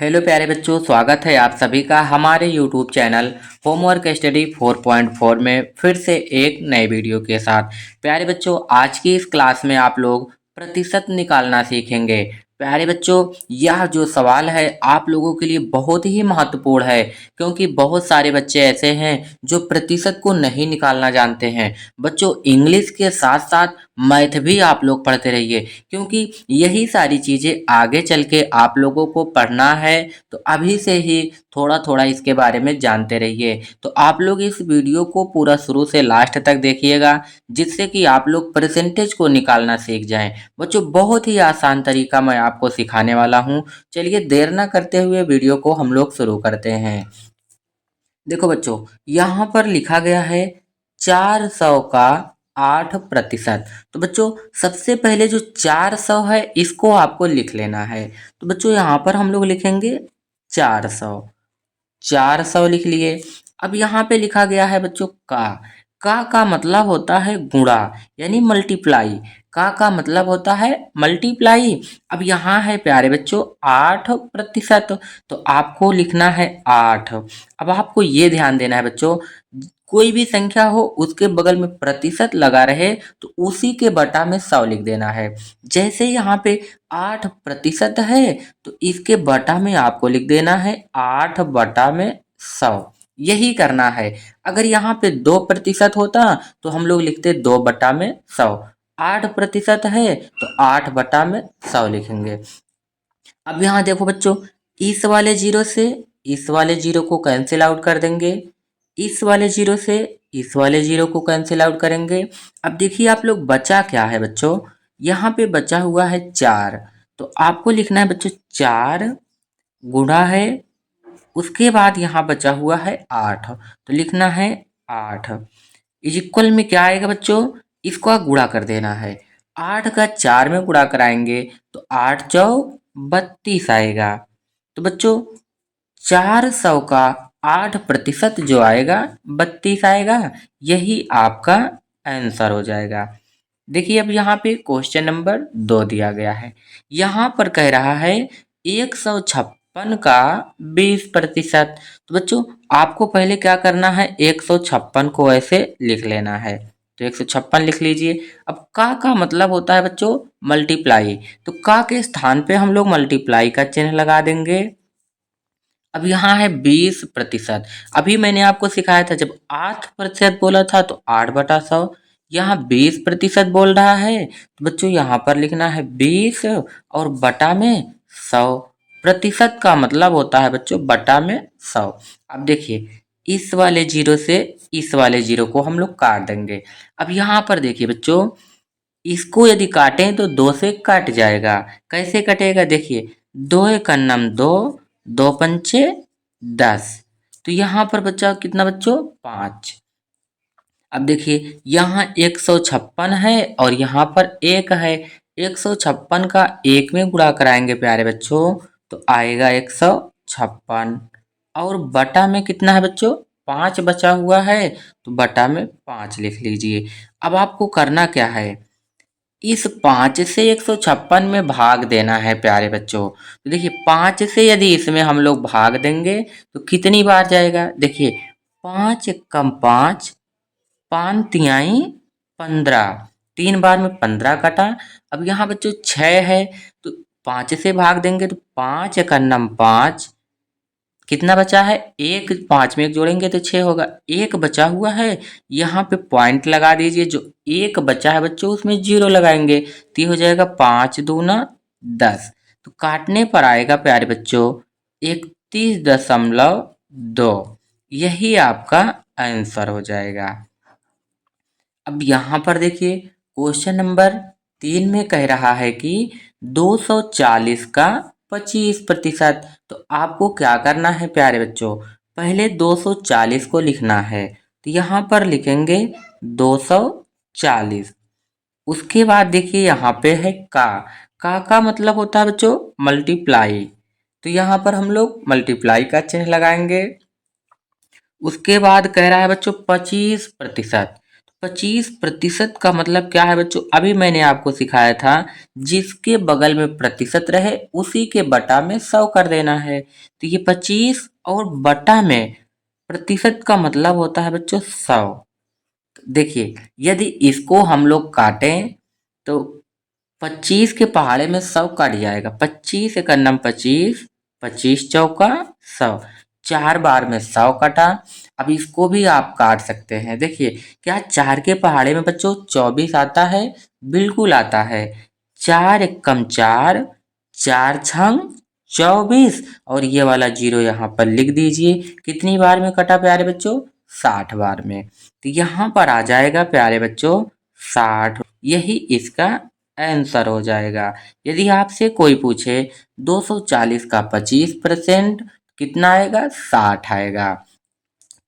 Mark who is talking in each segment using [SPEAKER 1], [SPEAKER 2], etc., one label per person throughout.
[SPEAKER 1] Hello प्यारे बच्चों, स्वागत है आप सभी का हमारे यूट्यूब चैनल होमवर्क स्टडी 4.4 में फिर से एक नए वीडियो के साथ। प्यारे बच्चों, आज की इस क्लास में आप लोग प्रतिशत निकालना सीखेंगे। प्यारे बच्चों, यह जो सवाल है आप लोगों के लिए बहुत ही महत्वपूर्ण है, क्योंकि बहुत सारे बच्चे ऐसे हैं जो प्रतिशत को नहीं निकालना जानते हैं। बच्चों, इंग्लिश के साथ साथ मैथ भी आप लोग पढ़ते रहिए, क्योंकि यही सारी चीज़ें आगे चल के आप लोगों को पढ़ना है। तो अभी से ही थोड़ा थोड़ा इसके बारे में जानते रहिए। तो आप लोग इस वीडियो को पूरा शुरू से लास्ट तक देखिएगा, जिससे कि आप लोग परसेंटेज को निकालना सीख जाएं। बच्चों, बहुत ही आसान तरीका मैं आपको सिखाने वाला हूं। चलिए देर ना करते हुए वीडियो को हम लोग शुरू करते हैं। देखो बच्चों, यहाँ पर लिखा गया है 400 का 8%। तो बच्चों, सबसे पहले जो 400 है इसको आपको लिख लेना है। तो बच्चों, यहाँ पर हम लोग लिखेंगे 400। 400 लिख लिए। अब यहाँ पे लिखा गया है बच्चों का मतलब होता है गुणा, यानी मल्टीप्लाई। का मतलब होता है मल्टीप्लाई। अब यहाँ है प्यारे बच्चों 8%, तो आपको लिखना है 8। अब आपको ये ध्यान देना है बच्चों, कोई भी संख्या हो उसके बगल में प्रतिशत लगा रहे तो उसी के बटा में 100 लिख देना है। जैसे यहाँ पे 8% है तो इसके बटा में आपको लिख देना है 8/100। यही करना है। अगर यहाँ पे 2% होता तो हम लोग लिखते 2/100। 8% है तो 8/100 लिखेंगे। अब यहाँ देखो बच्चों, इस वाले जीरो से इस वाले जीरो को कैंसिल आउट कर देंगे, इस वाले जीरो से इस वाले जीरो को कैंसिल आउट करेंगे। अब देखिए आप लोग, बचा क्या है बच्चों, यहाँ पे बचा हुआ है 4। तो आपको लिखना है बच्चों 4 गुणा है, उसके बाद यहाँ बचा हुआ है 8, तो लिखना है 8 इज इक्वल में क्या आएगा बच्चों, इसको गुणा कर देना है। 8 का 4 में गुणा कराएंगे तो 8 चौक 32 आएगा। तो बच्चों, 400 का 8% जो आएगा 32 आएगा। यही आपका आंसर हो जाएगा। देखिए अब यहाँ पे क्वेश्चन नंबर 2 दिया गया है। यहाँ पर कह रहा है 156 का 20%। तो बच्चों, आपको पहले क्या करना है, 156 को ऐसे लिख लेना है। तो 156 लिख लीजिए। अब का मतलब होता है बच्चों मल्टीप्लाई, तो का के स्थान पे हम लोग मल्टीप्लाई का चिन्ह लगा देंगे। अब यहाँ है 20%। अभी मैंने आपको सिखाया था, जब 8% बोला था तो 8/100। यहाँ 20% बोल रहा है तो बच्चों यहाँ पर लिखना है 20 और बटा में 100। प्रतिशत का मतलब होता है बच्चों बटा में 100। अब देखिए, इस वाले जीरो से इस वाले जीरो को हम लोग काट देंगे। अब यहाँ पर देखिए बच्चों, इसको यदि काटें तो 2 से कट जाएगा। कैसे कटेगा, देखिए 2 एक अन्नम 2, 2 पंचे 10। तो यहाँ पर बचा कितना बच्चों, 5। अब देखिए यहाँ 156 है और यहाँ पर 1 है। 156 का 1 में गुणा कराएंगे प्यारे बच्चों तो आएगा 156, और बटा में कितना है बच्चों, 5 बचा हुआ है, तो बटा में 5 लिख लीजिए। अब आपको करना क्या है, इस 5 से 156 में भाग देना है प्यारे बच्चों। तो देखिए 5 से यदि इसमें हम लोग भाग देंगे तो कितनी बार जाएगा, देखिए 5 कम 5, 5 तिहाई 15, 3 बार में 15 कटा। अब यहाँ बच्चों 6 है तो 5 से भाग देंगे तो 5 एक अन्नम 5, कितना बचा है, एक 5 में एक जोड़ेंगे तो 6 होगा। एक बचा हुआ है, यहाँ पे पॉइंट लगा दीजिए। जो एक बचा है बच्चों उसमें 0 लगाएंगे तो ये हो जाएगा 5 दूना 10। तो काटने पर आएगा प्यारे बच्चों 31.2। यही आपका आंसर हो जाएगा। अब यहाँ पर देखिए क्वेश्चन नंबर 3 में कह रहा है कि 240 का 25%। तो आपको क्या करना है प्यारे बच्चों, पहले 240 को लिखना है। तो यहाँ पर लिखेंगे 240। उसके बाद देखिए यहाँ पे है का मतलब होता है बच्चों मल्टीप्लाई। तो यहाँ पर हम लोग मल्टीप्लाई का चिन्ह लगाएंगे। उसके बाद कह रहा है बच्चों 25%। 25% का मतलब क्या है बच्चों? अभी मैंने आपको सिखाया था, जिसके बगल में प्रतिशत रहे उसी के बटा में 100 कर देना है। तो ये 25 और बटा में प्रतिशत का मतलब होता है बच्चों 100। देखिए, यदि इसको हम लोग काटें तो 25 के पहाड़े में 100 कट जाएगा। 25 एक नम 25, 25 चौका 100, 4 बार में 100 कटा। अब इसको भी आप काट सकते हैं। देखिए, क्या 4 के पहाड़े में बच्चों 24 आता है? बिल्कुल आता है। 4 एक कम 4, 4 छंग 24, और ये वाला जीरो यहाँ पर लिख दीजिए। कितनी बार में कटा प्यारे बच्चों? 60 बार में। तो यहाँ पर आ जाएगा प्यारे बच्चों 60। यही इसका आंसर हो जाएगा। यदि आपसे कोई पूछे 240 का 25% कितना आएगा? 60 आएगा।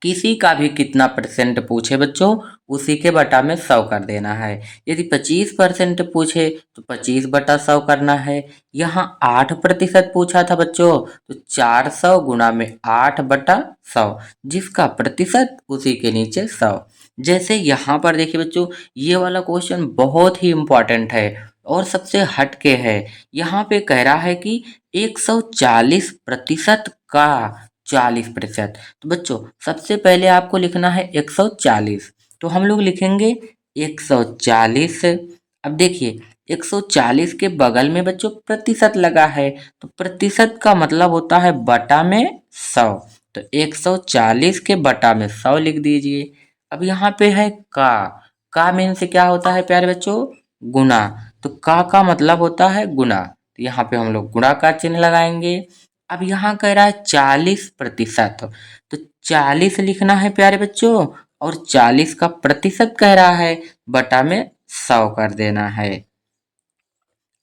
[SPEAKER 1] किसी का भी कितना परसेंट पूछे बच्चों, उसी के बटा में 100 कर देना है। यदि 25% पूछे तो 25 बटा 100 करना है। यहाँ 8% पूछा था बच्चों, तो 400 गुणा में 8 बटा 100, जिसका प्रतिशत उसी के नीचे 100। जैसे यहाँ पर देखिए बच्चों, ये वाला क्वेश्चन बहुत ही इम्पोर्टेंट है और सबसे हटके है। यहाँ पे कह रहा है कि 140% का 40%। तो बच्चों, सबसे पहले आपको लिखना है 140। तो हम लोग लिखेंगे 140। अब देखिए, 140 के बगल में बच्चों प्रतिशत लगा है, तो प्रतिशत का मतलब होता है बटा में 100। तो 140 के बटा में 100 लिख दीजिए। अब यहाँ पे है का मीन से क्या होता है प्यारे बच्चों? गुना। तो का मतलब होता है गुना, तो यहाँ पे हम लोग गुणा का चिन्ह लगाएंगे। अब यहाँ कह रहा है 40%, तो 40 लिखना है प्यारे बच्चों, और 40 का प्रतिशत कह रहा है, बटा में 100 कर देना है।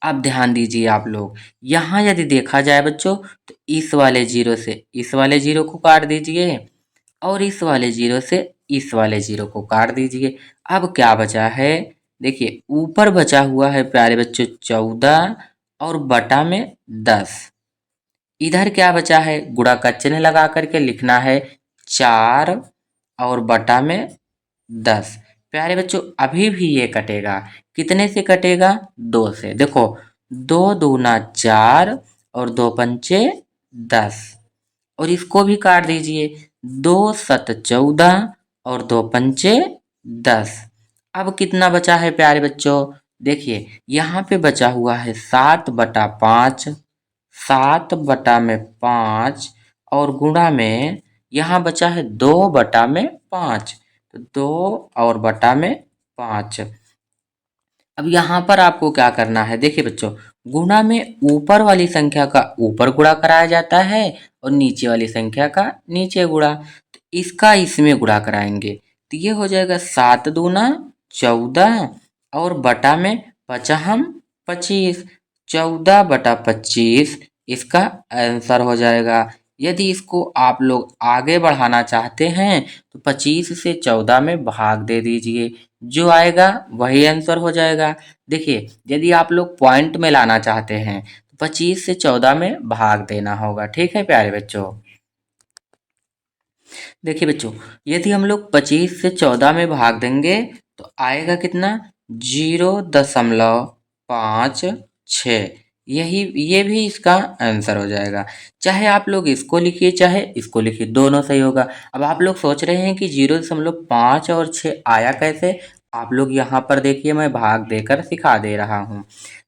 [SPEAKER 1] अब ध्यान दीजिए आप लोग, यहाँ यदि देखा जाए बच्चों, तो इस वाले जीरो से इस वाले जीरो को काट दीजिए, और इस वाले जीरो से इस वाले जीरो को काट दीजिए। अब क्या बचा है? देखिए, ऊपर बचा हुआ है प्यारे बच्चों 14, और बटा में 10। इधर क्या बचा है? गुणा का चिन्ह लगा करके लिखना है 4 और बटा में 10। प्यारे बच्चों, अभी भी ये कटेगा। कितने से कटेगा? 2 से। देखो, 2 दूना 4 और 2 पंचे 10, और इसको भी काट दीजिए। 2 सत 14 और 2 पंचे 10। अब कितना बचा है प्यारे बच्चों? देखिए, यहाँ पे बचा हुआ है 7/5, 7/5, और गुणा में यहाँ बचा है 2/5, तो 2 और बटा में 5। अब यहाँ पर आपको क्या करना है? देखिए बच्चों, गुणा में ऊपर वाली संख्या का ऊपर गुणा कराया जाता है, और नीचे वाली संख्या का नीचे गुणा। तो इसका इसमें गुणा कराएंगे, तो ये हो जाएगा 7 दूना 14, और बटा में बचा हम 25। 14/25 इसका आंसर हो जाएगा। यदि इसको आप लोग आगे बढ़ाना चाहते हैं, तो 25 से 14 में भाग दे दीजिए, जो आएगा वही आंसर हो जाएगा। देखिए, यदि आप लोग पॉइंट में लाना चाहते हैं, तो 25 से 14 में भाग देना होगा। ठीक है प्यारे बच्चों? देखिए बच्चों, यदि हम लोग 25 से 14 में भाग देंगे, तो आएगा कितना? 0.56। यही ये भी इसका आंसर हो जाएगा। चाहे आप लोग इसको लिखिए चाहे इसको लिखिए, दोनों सही होगा। अब आप लोग सोच रहे हैं कि 0.5 और 6 आया कैसे? आप लोग यहाँ पर देखिए, मैं भाग देकर सिखा दे रहा हूँ।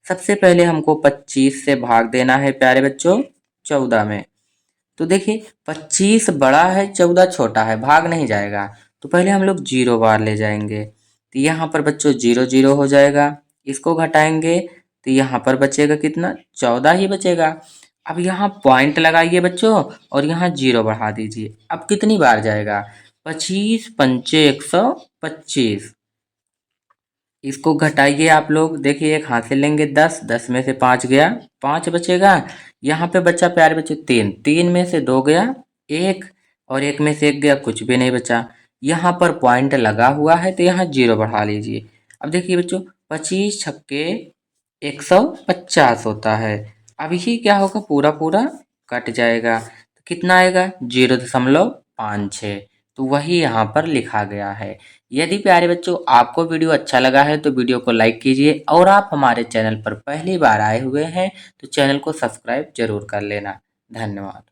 [SPEAKER 1] सबसे पहले हमको 25 से भाग देना है प्यारे बच्चों 14 में। तो देखिए, 25 बड़ा है 14 छोटा है, भाग नहीं जाएगा। तो पहले हम लोग 0 बार ले जाएंगे, तो यहाँ पर बच्चों 0 0 हो जाएगा। इसको घटाएंगे तो यहाँ पर बचेगा कितना? 14 ही बचेगा। अब यहाँ पॉइंट लगाइए बच्चों, और यहाँ 0 बढ़ा दीजिए। अब कितनी बार जाएगा? 25 पंचे 125। इसको घटाइए आप लोग, देखिए एक हाथ से लेंगे 10, 10 में से 5 गया, 5 बचेगा। यहाँ पे बचा प्यारे बच्चे 3, 3 में से 2 गया 1, और 1 में से 1 गया, कुछ भी नहीं बचा। यहाँ पर पॉइंट लगा हुआ है, तो यहाँ 0 बढ़ा लीजिए। अब देखिए बच्चों, 25 छक्के 150 होता है। अब ये क्या होगा? पूरा पूरा कट जाएगा, तो कितना आएगा? 0.56। तो वही यहाँ पर लिखा गया है। यदि प्यारे बच्चों आपको वीडियो अच्छा लगा है तो वीडियो को लाइक कीजिए और आप हमारे चैनल पर पहली बार आए हुए हैं तो चैनल को सब्सक्राइब जरूर कर लेना। धन्यवाद।